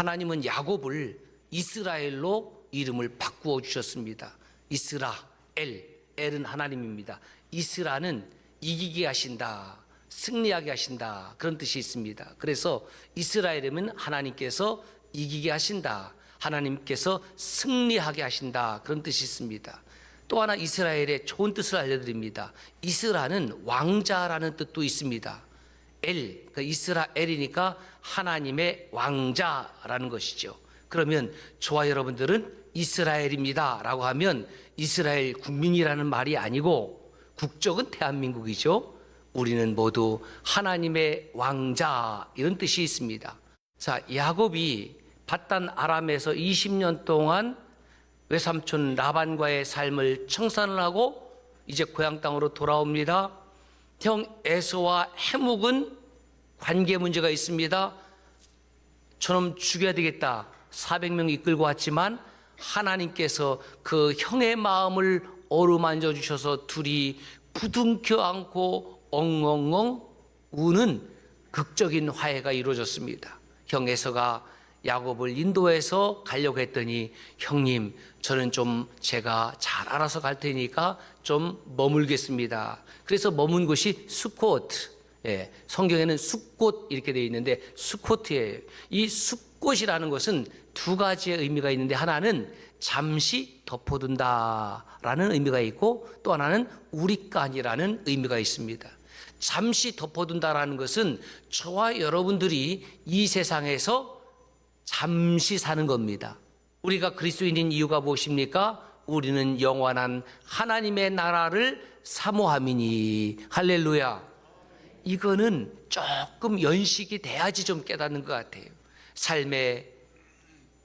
하나님은 야곱을 이스라엘로 이름을 바꾸어 주셨습니다. 이스라엘, 엘은 하나님입니다. 이스라는 이기게 하신다, 승리하게 하신다, 그런 뜻이 있습니다. 그래서 이스라엘이면 하나님께서 이기게 하신다, 하나님께서 승리하게 하신다, 그런 뜻이 있습니다. 또 하나 이스라엘의 좋은 뜻을 알려드립니다. 이스라는 왕자라는 뜻도 있습니다. 그러니까 이스라엘이니까 하나님의 왕자라는 것이죠. 그러면 저와 여러분들은 이스라엘입니다 라고 하면 이스라엘 국민이라는 말이 아니고 국적은 대한민국이죠. 우리는 모두 하나님의 왕자, 이런 뜻이 있습니다. 자, 야곱이 밧단 아람에서 20년 동안 외삼촌 라반과의 삶을 청산을 하고 이제 고향 땅으로 돌아옵니다. 형 에서와 해묵은 관계 문제가 있습니다. 저놈 죽여야 되겠다, 400명 이끌고 왔지만 하나님께서 그 형의 마음을 어루만져 주셔서 둘이 부둥켜 안고 엉엉엉 우는 극적인 화해가 이루어졌습니다. 형 에서가 야곱을 인도해서 가려고 했더니, 형님, 저는 좀 제가 잘 알아서 갈 테니까 좀 머물겠습니다. 그래서 머문 곳이 수코트, 성경에는 숫꽃 이렇게 되어 있는데 수코트예요. 이 숫꽃이라는 것은 두 가지의 의미가 있는데, 하나는 잠시 덮어둔다라는 의미가 있고, 또 하나는 우리간이라는 의미가 있습니다. 잠시 덮어둔다라는 것은 저와 여러분들이 이 세상에서 잠시 사는 겁니다. 우리가 그리스도인인 이유가 무엇입니까? 우리는 영원한 하나님의 나라를 사모함이니. 할렐루야. 이거는 조금 연식이 돼야지 좀 깨닫는 것 같아요. 삶의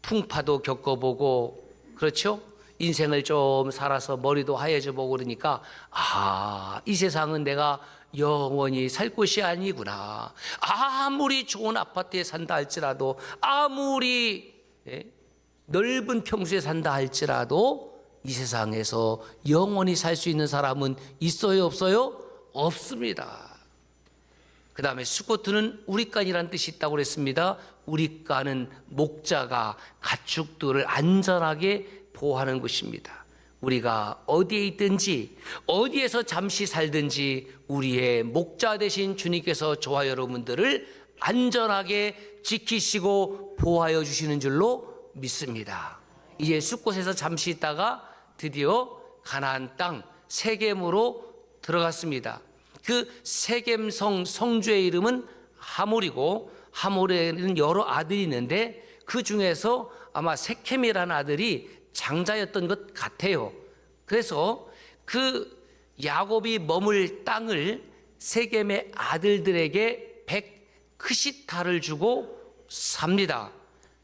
풍파도 겪어보고, 그렇죠? 인생을 좀 살아서 머리도 하얘져 보고 그러니까, 이 세상은 내가 영원히 살 곳이 아니구나. 아무리 좋은 아파트에 산다 할지라도, 아무리 넓은 평수에 산다 할지라도 이 세상에서 영원히 살 수 있는 사람은 있어요, 없어요? 없습니다. 그 다음에 수코트는 우리간이라는 뜻이 있다고 그랬습니다. 우리간은 목자가 가축들을 안전하게 보호하는 것입니다. 우리가 어디에 있든지 어디에서 잠시 살든지 우리의 목자 되신 주님께서 저와 여러분들을 안전하게 지키시고 보호하여 주시는 줄로 믿습니다. 이제 숫곳에서 잠시 있다가 드디어 가나안 땅 세겜으로 들어갔습니다. 그 세겜성 성주의 이름은 하몰이고, 하몰에는 여러 아들이 있는데 그 중에서 아마 세켐이라는 아들이 장자였던 것 같아요. 그래서 그 야곱이 머물 땅을 세겜의 아들들에게 100크시탈을 주고 삽니다.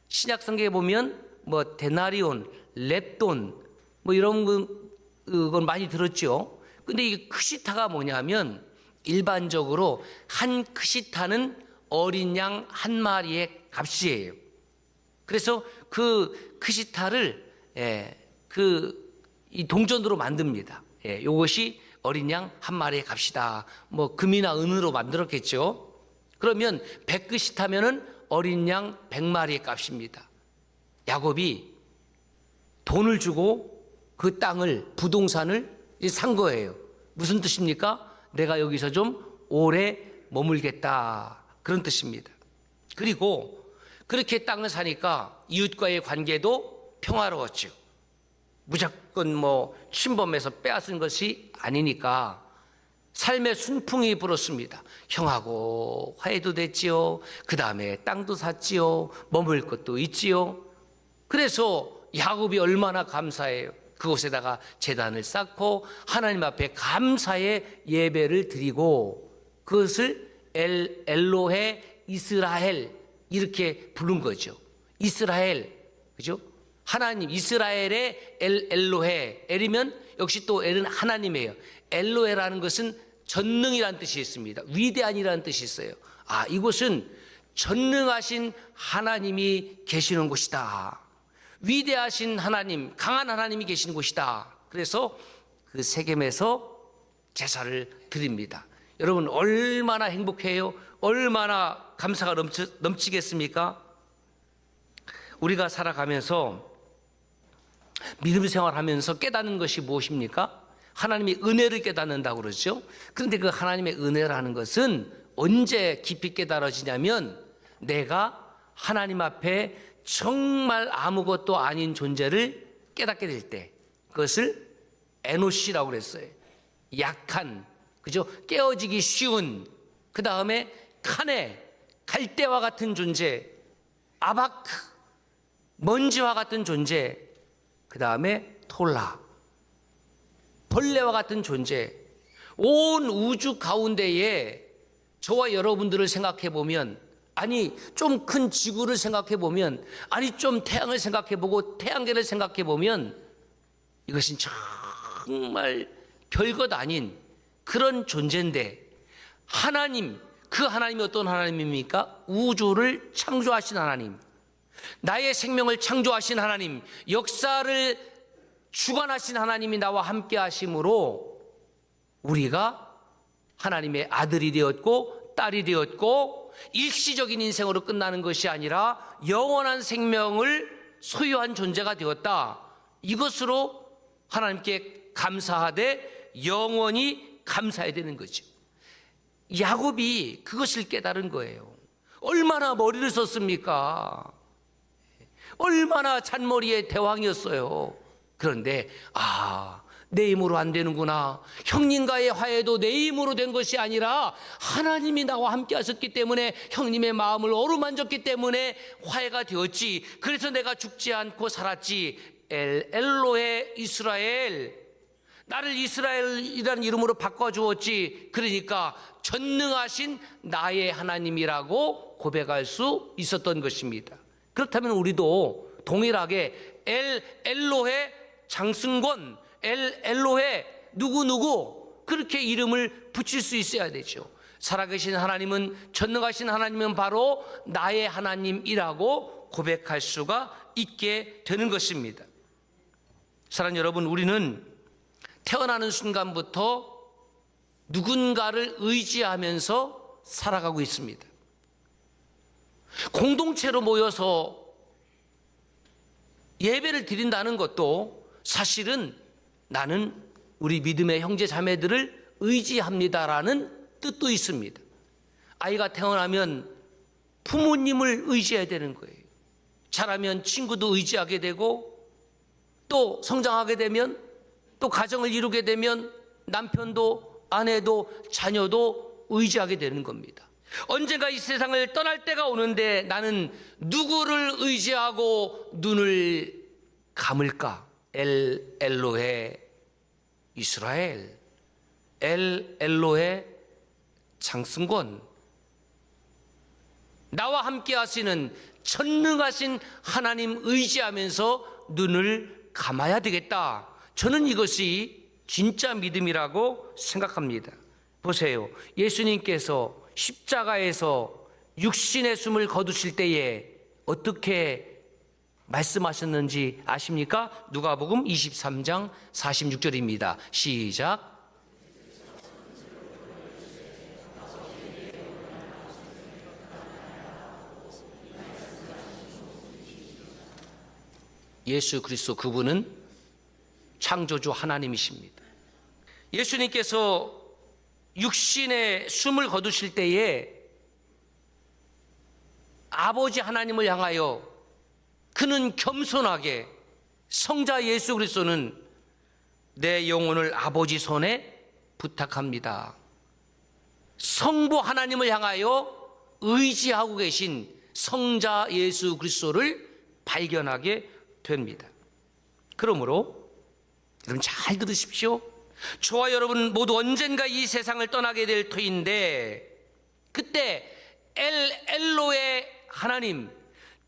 신약 성경에 보면 뭐 데나리온, 렙돈 뭐 이런 건 많이 들었죠. 근데 이 크시타가 뭐냐면 일반적으로 한 크시타는 어린 양 한 마리의 값이에요. 그래서 그 크시타를 이 동전으로 만듭니다. 이것이 어린 양 한 마리의 값이다. 뭐 금이나 은으로 만들었겠죠. 그러면 100크시타면은 어린 양 100마리의 값입니다. 야곱이 돈을 주고 그 땅을, 부동산을 산 거예요. 무슨 뜻입니까? 내가 여기서 좀 오래 머물겠다, 그런 뜻입니다. 그리고 그렇게 땅을 사니까 이웃과의 관계도 평화로웠죠. 무조건 뭐 침범해서 빼앗은 것이 아니니까 삶의 순풍이 불었습니다. 형하고 화해도 됐지요. 그 다음에 땅도 샀지요. 머물 것도 있지요. 그래서 야곱이 얼마나 감사해요. 그곳에다가 제단을 쌓고 하나님 앞에 감사의 예배를 드리고, 그것을 엘로헤 이스라엘 이렇게 부른 거죠. 이스라엘, 그죠? 하나님, 이스라엘의 엘로헤. 엘이면 역시 또 엘은 하나님이에요. 엘로헤라는 것은 전능이라는 뜻이 있습니다. 위대한이라는 뜻이 있어요. 이곳은 전능하신 하나님이 계시는 곳이다. 위대하신 하나님, 강한 하나님이 계시는 곳이다. 그래서 그 세겜에서 제사를 드립니다. 여러분 얼마나 행복해요? 얼마나 감사가 넘치겠습니까? 우리가 살아가면서 믿음 생활하면서 깨닫는 것이 무엇입니까? 하나님의 은혜를 깨닫는다고 그러죠. 그런데 그 하나님의 은혜라는 것은 언제 깊이 깨달아지냐면 내가 하나님 앞에 정말 아무것도 아닌 존재를 깨닫게 될 때, 그것을 에노시라고 그랬어요. 약한, 그죠? 깨어지기 쉬운, 그 다음에 칸에, 갈대와 같은 존재, 아바크, 먼지와 같은 존재, 그 다음에 톨라, 벌레와 같은 존재. 온 우주 가운데에 저와 여러분들을 생각해 보면, 아니 좀 큰 지구를 생각해 보면, 아니 좀 태양을 생각해 보고 태양계를 생각해 보면 이것은 정말 별것 아닌 그런 존재인데, 하나님, 그 하나님이 어떤 하나님입니까? 우주를 창조하신 하나님, 나의 생명을 창조하신 하나님, 역사를 주관하신 하나님이 나와 함께 하심으로 우리가 하나님의 아들이 되었고 딸이 되었고, 일시적인 인생으로 끝나는 것이 아니라 영원한 생명을 소유한 존재가 되었다. 이것으로 하나님께 감사하되 영원히 감사해야 되는 거죠. 야곱이 그것을 깨달은 거예요. 얼마나 머리를 썼습니까? 얼마나 잔머리의 대왕이었어요. 그런데 내 힘으로 안 되는구나. 형님과의 화해도 내 힘으로 된 것이 아니라 하나님이 나와 함께 하셨기 때문에, 형님의 마음을 어루만졌기 때문에 화해가 되었지. 그래서 내가 죽지 않고 살았지. 엘로헤 이스라엘, 나를 이스라엘이라는 이름으로 바꿔주었지. 그러니까 전능하신 나의 하나님이라고 고백할 수 있었던 것입니다. 그렇다면 우리도 동일하게 엘로헤 장승권, 엘로헤 누구누구, 그렇게 이름을 붙일 수 있어야 되죠. 살아계신 하나님은, 전능하신 하나님은 바로 나의 하나님이라고 고백할 수가 있게 되는 것입니다. 사랑하는 여러분, 우리는 태어나는 순간부터 누군가를 의지하면서 살아가고 있습니다. 공동체로 모여서 예배를 드린다는 것도 사실은 나는 우리 믿음의 형제 자매들을 의지합니다라는 뜻도 있습니다. 아이가 태어나면 부모님을 의지해야 되는 거예요. 자라면 친구도 의지하게 되고, 또 성장하게 되면, 또 가정을 이루게 되면 남편도 아내도 자녀도 의지하게 되는 겁니다. 언젠가 이 세상을 떠날 때가 오는데 나는 누구를 의지하고 눈을 감을까? 엘로헤 이스라엘, 엘로헤 장승권, 나와 함께 하시는 전능하신 하나님 의지하면서 눈을 감아야 되겠다. 저는 이것이 진짜 믿음이라고 생각합니다. 보세요, 예수님께서 십자가에서 육신의 숨을 거두실 때에 어떻게 말씀하셨는지 아십니까? 누가복음 23장 46절입니다. 시작. 예수 그리스도, 그분은 창조주 하나님이십니다. 예수님께서 육신의 숨을 거두실 때에 아버지 하나님을 향하여 그는 겸손하게, 성자 예수 그리스도는 내 영혼을 아버지 손에 부탁합니다. 성부 하나님을 향하여 의지하고 계신 성자 예수 그리스도를 발견하게 됩니다. 그러므로 여러분 잘 들으십시오. 저와 여러분 모두 언젠가 이 세상을 떠나게 될 터인데, 그때 엘로의 하나님,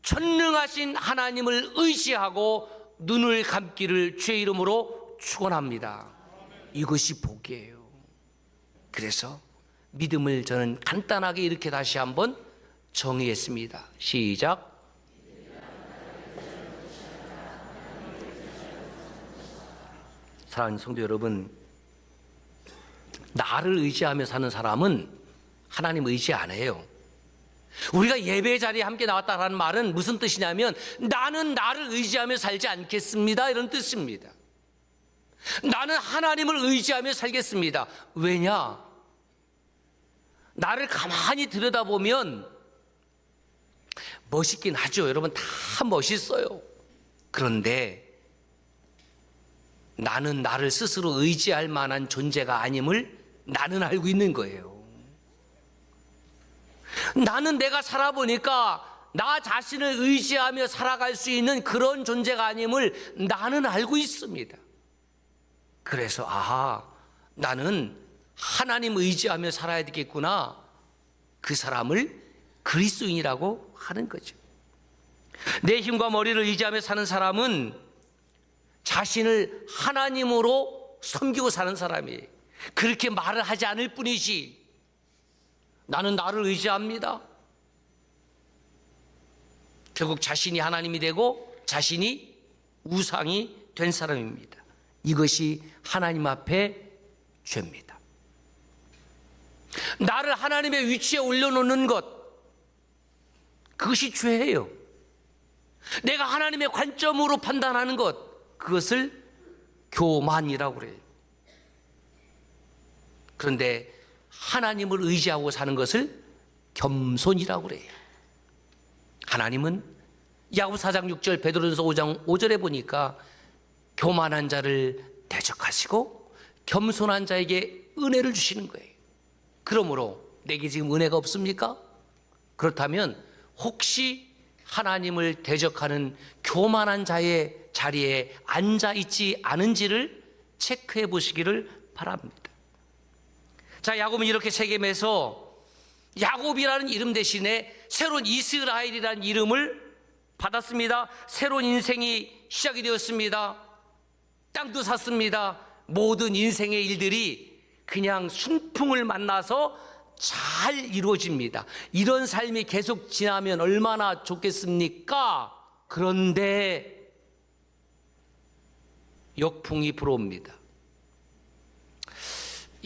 전능하신 하나님을 의지하고 눈을 감기를 주의 이름으로 축원합니다. 이것이 복이에요. 그래서 믿음을 저는 간단하게 이렇게 다시 한번 정의했습니다. 시작. 사랑하는 성도 여러분, 나를 의지하며 사는 사람은 하나님 의지 안 해요. 우리가 예배 자리에 함께 나왔다라는 말은 무슨 뜻이냐면 나는 나를 의지하며 살지 않겠습니다, 이런 뜻입니다. 나는 하나님을 의지하며 살겠습니다. 왜냐? 나를 가만히 들여다보면 멋있긴 하죠. 여러분 다 멋있어요. 그런데 나는 나를 스스로 의지할 만한 존재가 아님을 나는 알고 있는 거예요. 나는 내가 살아보니까 나 자신을 의지하며 살아갈 수 있는 그런 존재가 아님을 나는 알고 있습니다. 그래서 나는 하나님 의지하며 살아야 되겠구나. 그 사람을 그리스도인이라고 하는 거죠. 내 힘과 머리를 의지하며 사는 사람은 자신을 하나님으로 섬기고 사는 사람이에요. 그렇게 말을 하지 않을 뿐이지 나는 나를 의지합니다. 결국 자신이 하나님이 되고 자신이 우상이 된 사람입니다. 이것이 하나님 앞에 죄입니다. 나를 하나님의 위치에 올려놓는 것, 그것이 죄예요. 내가 하나님의 관점으로 판단하는 것, 그것을 교만이라고 그래요. 그런데 하나님을 의지하고 사는 것을 겸손이라고 그래요. 하나님은 야고보 4장 6절, 베드로전서 5장 5절에 보니까 교만한 자를 대적하시고 겸손한 자에게 은혜를 주시는 거예요. 그러므로 내게 지금 은혜가 없습니까? 그렇다면 혹시 하나님을 대적하는 교만한 자의 자리에 앉아 있지 않은지를 체크해 보시기를 바랍니다. 자, 야곱은 이렇게 세겜에서 야곱이라는 이름 대신에 새로운 이스라엘이라는 이름을 받았습니다. 새로운 인생이 시작이 되었습니다. 땅도 샀습니다. 모든 인생의 일들이 그냥 순풍을 만나서 잘 이루어집니다. 이런 삶이 계속 지나면 얼마나 좋겠습니까? 그런데 역풍이 불어옵니다.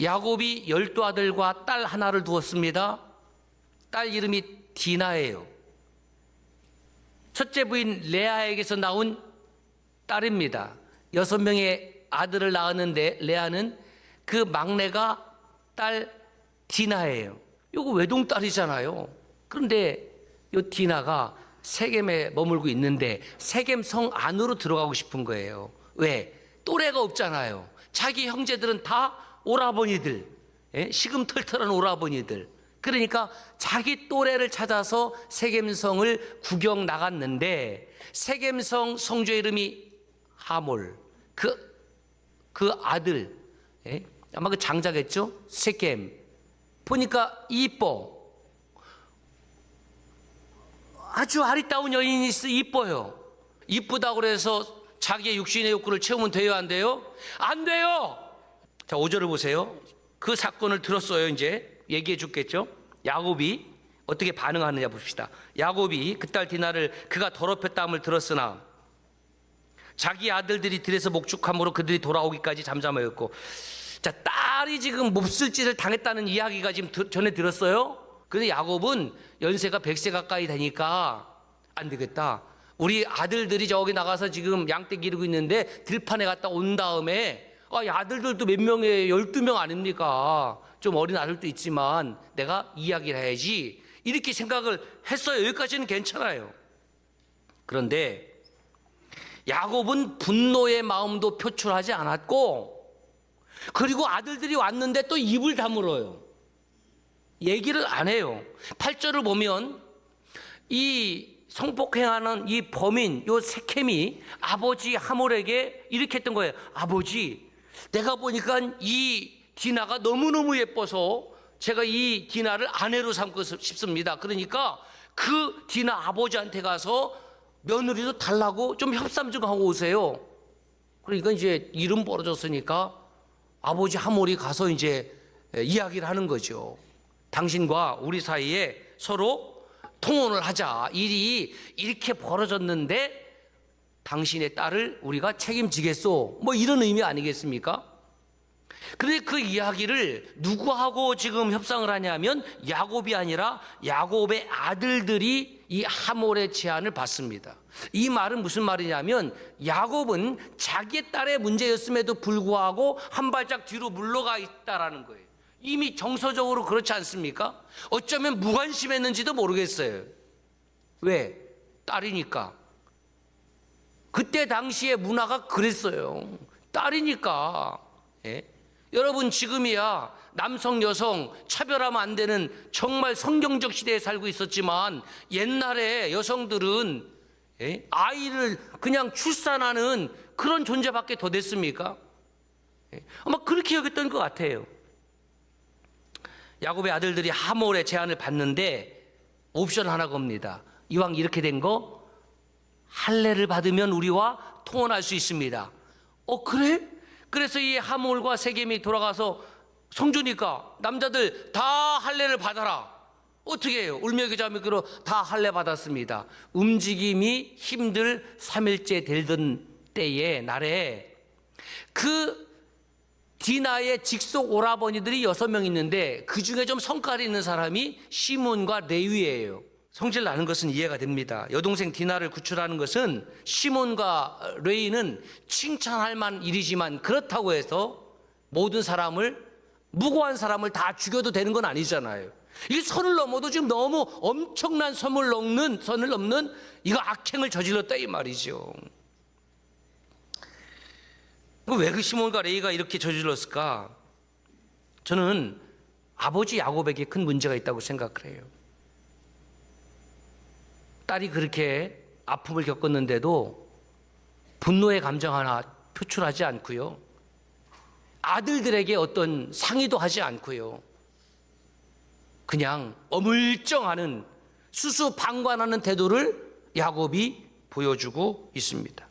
야곱이 12아들과 딸 하나를 두었습니다. 딸 이름이 디나예요. 첫째 부인 레아에게서 나온 딸입니다. 6명의 아들을 낳았는데 레아는 그 막내가 딸 디나예요. 이거 외동딸이잖아요. 그런데 이 디나가 세겜에 머물고 있는데 세겜 성 안으로 들어가고 싶은 거예요. 왜? 또래가 없잖아요. 자기 형제들은 다 오라버니들, 시금털털한 오라버니들. 그러니까 자기 또래를 찾아서 세겜성을 구경 나갔는데 세겜성 성주의 이름이 하몰, 그 아들, 아마 그 장자겠죠? 세겜. 보니까 이뻐. 아주 아리따운 여인이 이뻐요. 이쁘다고 그래서 자기의 육신의 욕구를 채우면 돼요, 안 돼요? 안 돼요! 자, 5절을 보세요. 그 사건을 들었어요. 이제 얘기해 줬겠죠? 야곱이 어떻게 반응하느냐 봅시다. 야곱이 그 딸 디나를 그가 더럽혔다함을 들었으나 자기 아들들이 들에서 목축함으로 그들이 돌아오기까지 잠잠하였고, 자, 딸이 지금 몹쓸 짓을 당했다는 이야기가 지금 전에 들었어요. 그런데 야곱은 연세가 100세 가까이 되니까 안 되겠다. 우리 아들들이 저기 나가서 지금 양떼 기르고 있는데 들판에 갔다 온 다음에 아들들도 몇 명에 12명 아닙니까? 좀 어린 아들도 있지만 내가 이야기를 해야지, 이렇게 생각을 했어요. 여기까지는 괜찮아요. 그런데 야곱은 분노의 마음도 표출하지 않았고, 그리고 아들들이 왔는데 또 입을 다물어요. 얘기를 안 해요. 8절을 보면 이 성폭행하는 이 범인, 요 세켐이 아버지 하몰에게 이렇게 했던 거예요. 아버지, 내가 보니까 이 디나가 너무너무 예뻐서 제가 이 디나를 아내로 삼고 싶습니다. 그러니까 그 디나 아버지한테 가서 며느리도 달라고 좀 협상 좀 하고 오세요. 그러니까 이제 일은 벌어졌으니까 아버지 하몰이 가서 이제 이야기를 하는 거죠. 당신과 우리 사이에 서로 통혼을 하자. 일이 이렇게 벌어졌는데 당신의 딸을 우리가 책임지겠소. 뭐 이런 의미 아니겠습니까? 그런데 그 이야기를 누구하고 지금 협상을 하냐면 야곱이 아니라 야곱의 아들들이 이 하몰의 제안을 받습니다. 이 말은 무슨 말이냐면 야곱은 자기 딸의 문제였음에도 불구하고 한 발짝 뒤로 물러가 있다라는 거예요. 이미 정서적으로 그렇지 않습니까? 어쩌면 무관심했는지도 모르겠어요. 왜? 딸이니까. 그때 당시의 문화가 그랬어요. 딸이니까. 예? 여러분 지금이야 남성 여성 차별하면 안 되는 정말 성경적 시대에 살고 있었지만 옛날에 여성들은 아이를 그냥 출산하는 그런 존재밖에 더 됐습니까? 아마 그렇게 여겼던 것 같아요. 야곱의 아들들이 하몰의 제안을 받는데 옵션 하나 겁니다. 이왕 이렇게 된 거 할례를 받으면 우리와 통혼할 수 있습니다. 그래? 그래서 이 하몰과 세겜이 돌아가서 성주니까 남자들 다 할례를 받아라. 어떻게 해요? 울며기자매기로 다 할례 받았습니다. 움직임이 힘들 3일째 되던 때에 날에 그 디나의 직속 오라버니들이 6명 있는데 그 중에 좀 성깔이 있는 사람이 시몬과 레위예요. 성질 나는 것은 이해가 됩니다. 여동생 디나를 구출하는 것은 시몬과 레위는 칭찬할 만한 일이지만 그렇다고 해서 모든 사람을 무고한 사람을 다 죽여도 되는 건 아니잖아요. 이게 선을 넘어도 지금 너무 엄청난 선을 넘는 이거 악행을 저질렀다 이 말이죠. 왜 그 시몬과 레위가 이렇게 저질렀을까? 저는 아버지 야곱에게 큰 문제가 있다고 생각을 해요. 딸이 그렇게 아픔을 겪었는데도 분노의 감정 하나 표출하지 않고요. 아들들에게 어떤 상의도 하지 않고요. 그냥 어물쩡하는 수수방관하는 태도를 야곱이 보여주고 있습니다.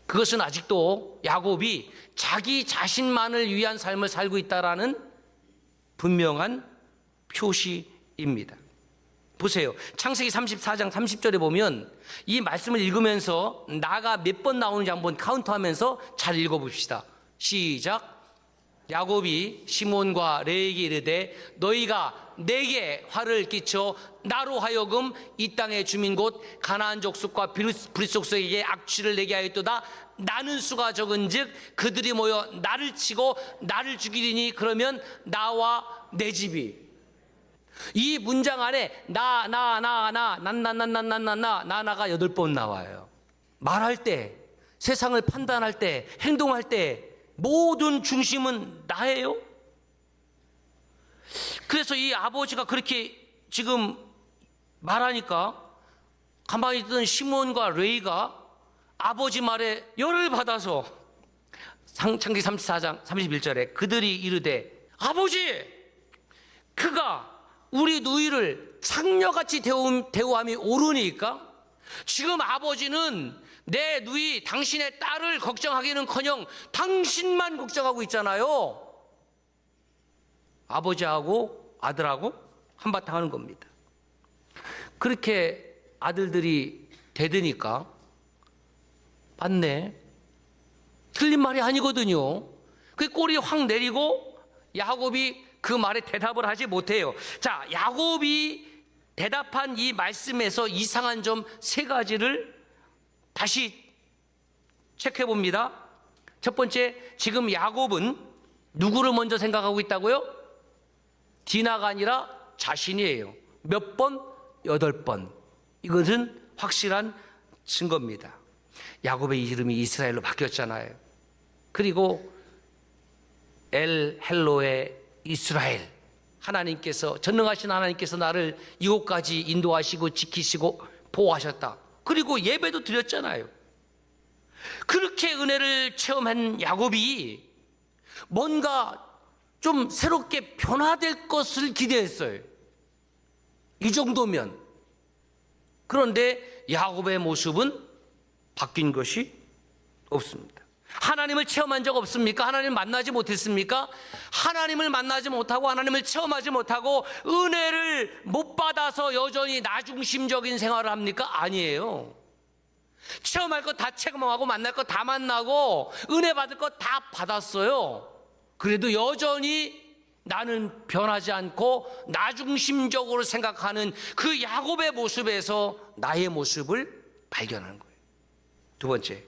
그것은 아직도 야곱이 자기 자신만을 위한 삶을 살고 있다라는 분명한 표시입니다. 보세요. 창세기 34장 30절에 보면 이 말씀을 읽으면서 나가 몇 번 나오는지 한번 카운트하면서 잘 읽어봅시다. 시작. 야곱이 시몬과 레위에게 이르되 너희가 내게 화를 끼쳐 나로 하여금 이 땅의 주민 곧 가나안 족속과 브릿 족속에게 악취를 내게 하였도다. 나는 수가 적은즉 그들이 모여 나를 치고 나를 죽이리니 그러면 나와 내 집이. 이 문장 안에 나가 8번 나와요. 말할 때, 세상을 판단할 때, 행동할 때 모든 중심은 나예요. 그래서 이 아버지가 그렇게 지금 말하니까 가만히 있던 시몬과 레위가 아버지 말에 열을 받아서 창세기 34장 31절에 그들이 이르되 아버지 그가 우리 누이를 창녀같이 대우함이 옳으니까? 지금 아버지는 내 누이 당신의 딸을 걱정하기는커녕 당신만 걱정하고 있잖아요. 아버지하고 아들하고 한바탕 하는 겁니다. 그렇게 아들들이 대드니까 맞네. 틀린 말이 아니거든요. 그 꼬리 확 내리고 야곱이 그 말에 대답을 하지 못해요. 자, 야곱이 대답한 이 말씀에서 이상한 점 3가지를 다시 체크해 봅니다. 첫 번째, 지금 야곱은 누구를 먼저 생각하고 있다고요? 디나가 아니라 자신이에요. 몇 번? 8번. 이것은 확실한 증거입니다. 야곱의 이름이 이스라엘로 바뀌었잖아요. 그리고 엘 헬로의 이스라엘, 하나님께서, 전능하신 하나님께서 나를 이곳까지 인도하시고 지키시고 보호하셨다. 그리고 예배도 드렸잖아요. 그렇게 은혜를 체험한 야곱이 뭔가 좀 새롭게 변화될 것을 기대했어요. 이 정도면. 그런데 야곱의 모습은 바뀐 것이 없습니다. 하나님을 체험한 적 없습니까? 하나님을 만나지 못했습니까? 하나님을 만나지 못하고 하나님을 체험하지 못하고 은혜를 못 받아서 여전히 나중심적인 생활을 합니까? 아니에요. 체험할 거 다 체험하고 만날 거 다 만나고 은혜 받을 거 다 받았어요. 그래도 여전히 나는 변하지 않고 나중심적으로 생각하는 그 야곱의 모습에서 나의 모습을 발견하는 거예요. 두 번째,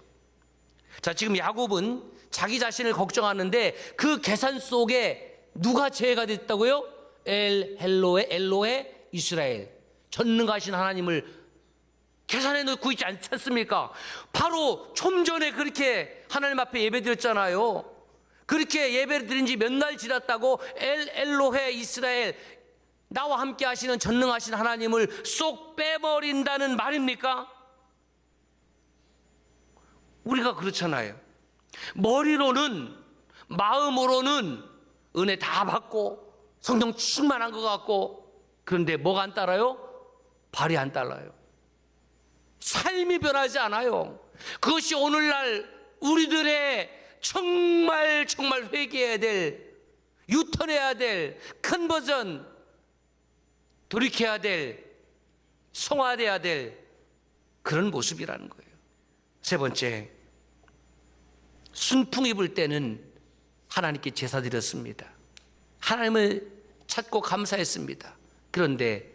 자, 지금 야곱은 자기 자신을 걱정하는데 그 계산 속에 누가 제외가 됐다고요? 엘로에 이스라엘, 전능하신 하나님을 계산해 놓고 있지 않습니까? 바로 좀 전에 그렇게 하나님 앞에 예배드렸잖아요. 그렇게 예배를 드린 지 몇 날 지났다고 엘로헤 이스라엘, 나와 함께 하시는 전능하신 하나님을 쏙 빼버린다는 말입니까? 우리가 그렇잖아요. 머리로는, 마음으로는 은혜 다 받고 성령 충만한 것 같고, 그런데 뭐가 안 따라요? 발이 안 따라요. 삶이 변하지 않아요. 그것이 오늘날 우리들의 정말 회개해야 될, 유턴해야 될, 컨버전, 돌이켜야 될, 성화돼야 될 그런 모습이라는 거예요. 세 번째, 순풍이 불 때는 하나님께 제사 드렸습니다. 하나님을 찾고 감사했습니다. 그런데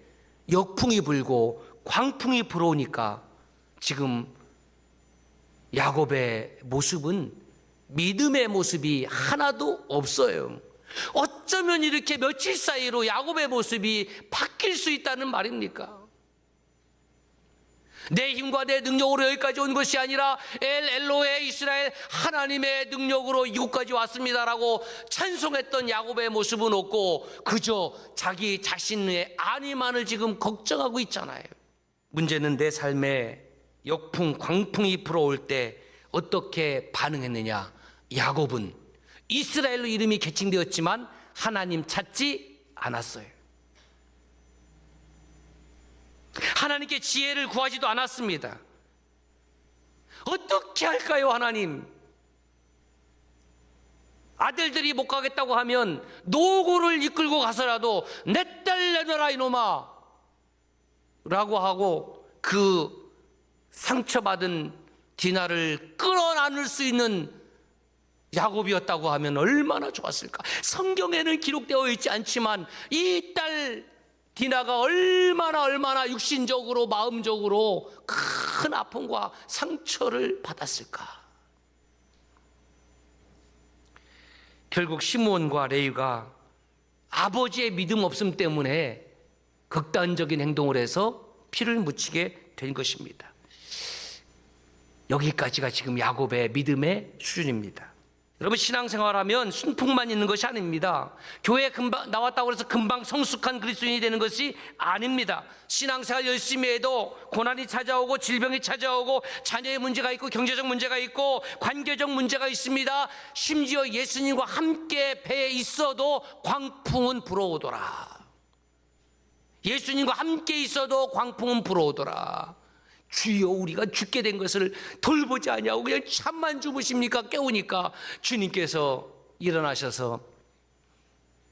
역풍이 불고 광풍이 불어오니까 지금 야곱의 모습은 믿음의 모습이 하나도 없어요. 어쩌면 이렇게 며칠 사이로 야곱의 모습이 바뀔 수 있다는 말입니까? 내 힘과 내 능력으로 여기까지 온 것이 아니라 엘로에 이스라엘, 하나님의 능력으로 이곳까지 왔습니다라고 찬송했던 야곱의 모습은 없고 그저 자기 자신의 안위만을 지금 걱정하고 있잖아요. 문제는 내 삶에 역풍, 광풍이 불어올 때 어떻게 반응했느냐? 야곱은 이스라엘로 이름이 개칭되었지만 하나님 찾지 않았어요. 하나님께 지혜를 구하지도 않았습니다. 어떻게 할까요, 하나님? 아들들이 못 가겠다고 하면 노고를 이끌고 가서라도 내 딸 내놔라 이놈아 라고 하고 그 상처받은 디나를 끌어안을 수 있는 야곱이었다고 하면 얼마나 좋았을까. 성경에는 기록되어 있지 않지만 이 딸 디나가 얼마나 육신적으로 마음적으로 큰 아픔과 상처를 받았을까. 결국 시므온과 레위가 아버지의 믿음 없음 때문에 극단적인 행동을 해서 피를 묻히게 된 것입니다. 여기까지가 지금 야곱의 믿음의 수준입니다. 여러분, 신앙생활하면 순풍만 있는 것이 아닙니다. 교회에 금방 나왔다고 해서 금방 성숙한 그리스도인이 되는 것이 아닙니다. 신앙생활 열심히 해도 고난이 찾아오고 질병이 찾아오고 자녀의 문제가 있고 경제적 문제가 있고 관계적 문제가 있습니다. 심지어 예수님과 함께 배에 있어도 광풍은 불어오더라. 예수님과 함께 있어도 광풍은 불어오더라. 주여, 우리가 죽게 된 것을 돌보지 아니하고 그냥 잠만 주무십니까? 깨우니까 주님께서 일어나셔서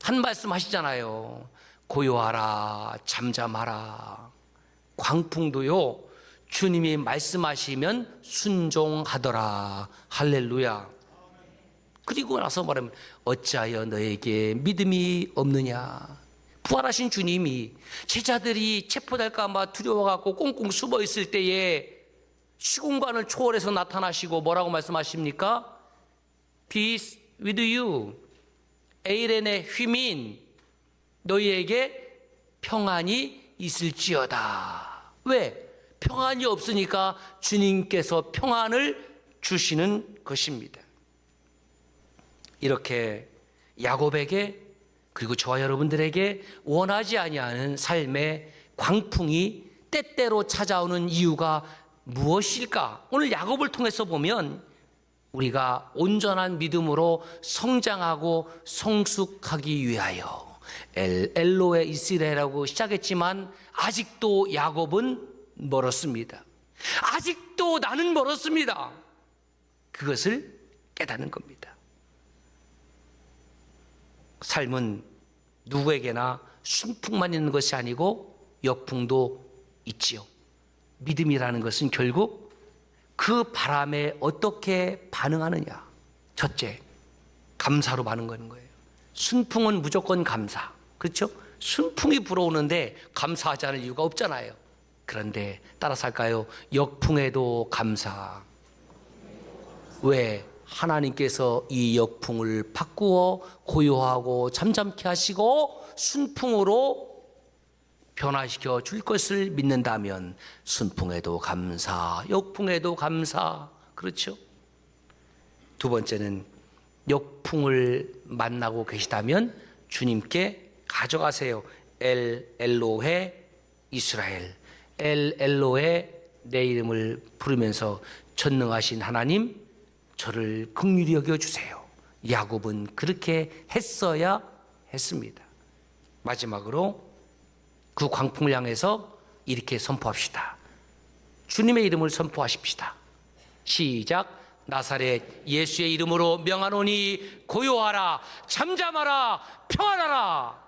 한 말씀 하시잖아요. 고요하라, 잠잠하라. 광풍도요, 주님이 말씀하시면 순종하더라. 할렐루야. 그리고 나서 말하면 어찌하여 너에게 믿음이 없느냐. 부활하신 주님이 제자들이 체포될까 봐 두려워갖고 꽁꽁 숨어 있을 때에 시공간을 초월해서 나타나시고 뭐라고 말씀하십니까? Peace with you. 에이렌의 휘민, 너희에게 평안이 있을지어다. 왜? 평안이 없으니까 주님께서 평안을 주시는 것입니다. 이렇게 야곱에게 그리고 저와 여러분들에게 원하지 아니하는 삶의 광풍이 때때로 찾아오는 이유가 무엇일까? 오늘 야곱을 통해서 보면 우리가 온전한 믿음으로 성장하고 성숙하기 위하여 엘로에 이스라엘이라고 시작했지만 아직도 야곱은 멀었습니다. 아직도 나는 멀었습니다. 그것을 깨닫는 겁니다. 삶은 누구에게나 순풍만 있는 것이 아니고 역풍도 있지요. 믿음이라는 것은 결국 그 바람에 어떻게 반응하느냐. 첫째, 감사로 많은 거예요. 순풍은 무조건 감사. 그렇죠? 순풍이 불어오는데 감사하지 않을 이유가 없잖아요. 그런데 따라서 할까요? 역풍에도 감사. 왜? 하나님께서 이 역풍을 바꾸어 고요하고 잠잠케 하시고 순풍으로 변화시켜 줄 것을 믿는다면 순풍에도 감사, 역풍에도 감사. 그렇죠? 두 번째는 역풍을 만나고 계시다면 주님께 가져가세요. 엘로헤 이스라엘. 엘로헤, 내 이름을 부르면서 전능하신 하나님, 저를 긍휼히 여겨주세요. 야곱은 그렇게 했어야 했습니다. 마지막으로 그 광풍을 향해서 이렇게 선포합시다. 주님의 이름을 선포하십시다. 시작. 나사렛 예수의 이름으로 명하노니 고요하라, 잠잠하라, 평안하라.